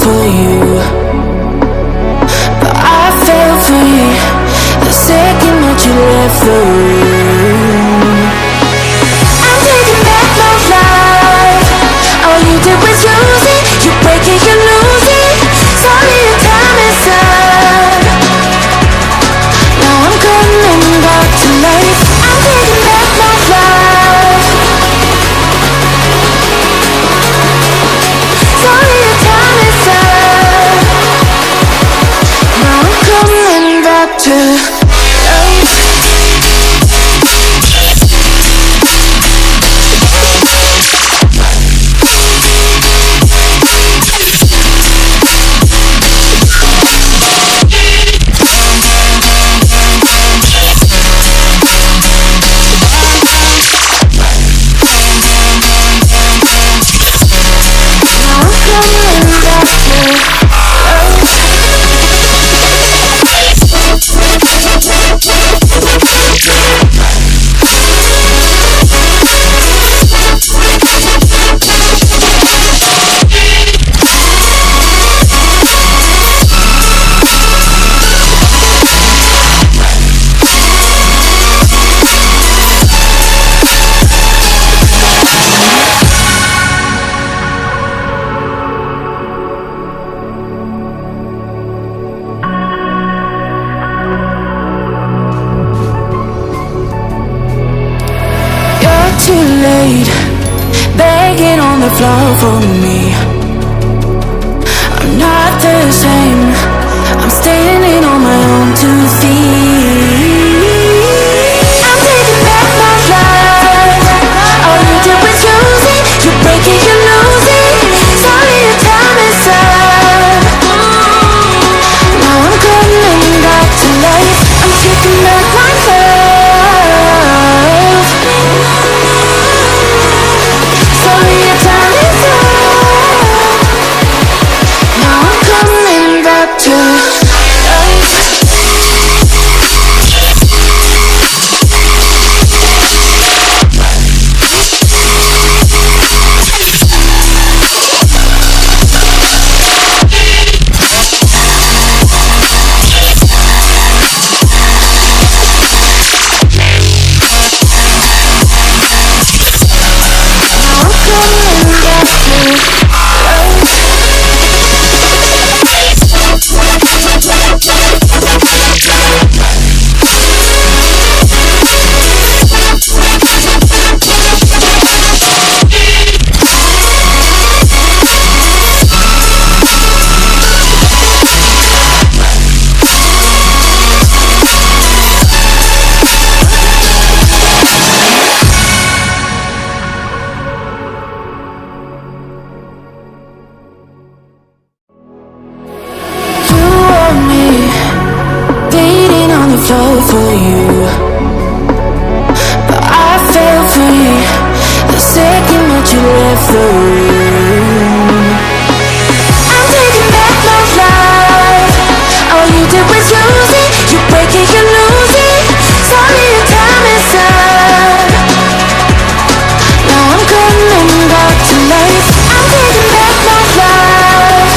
for you, but I fell free the second that you left the room. I'm taking back my life. All you did was use it. You break it, you lose it. Sorry, your time is up. Now I'm coming back to life. I'm taking back my life. Sorry, your time is up. Now I'm coming back to life. Too late, begging on the floor for me. I'm not the same. I'm standing on my own 2 feet. I'm taking back my life. All you did was use it. You break it, you lose it. Sorry, your time is up. Now I'm coming back to life. I'm taking back my life. Sorry, your time is up. Now I'm coming back to life. For you, but I fell free the second that you left the room. I'm taking back my life. All you did was use it. You break it, you lose it. Sorry, your time is up. Now I'm coming back to life. I'm taking back my life.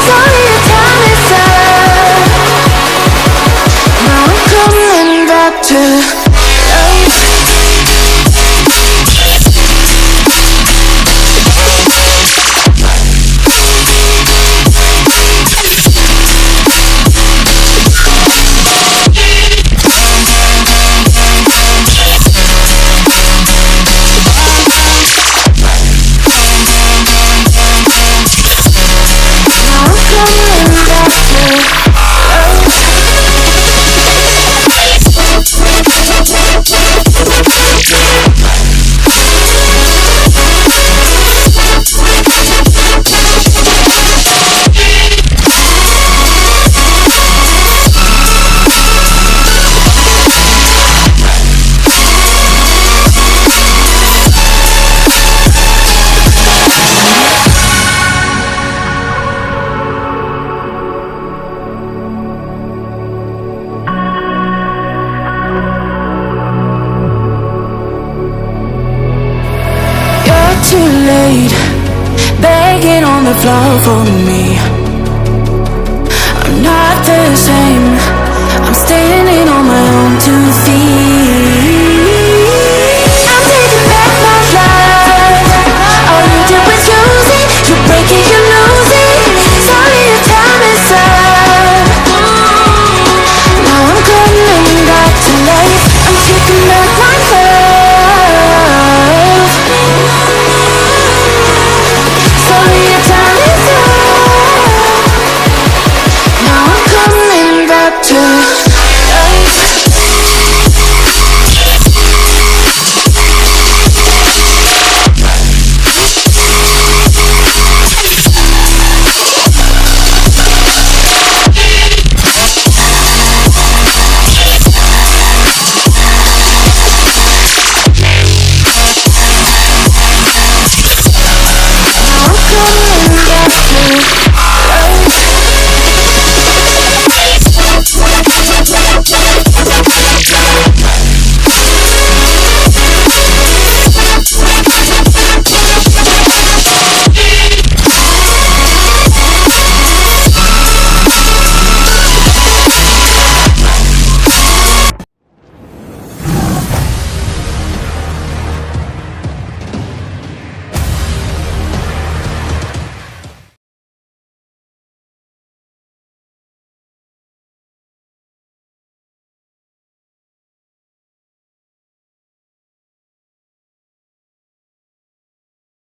Sorry, your time is up. too late, begging on the floor for me. I'm not the same, I'm standing on my own 2 feet.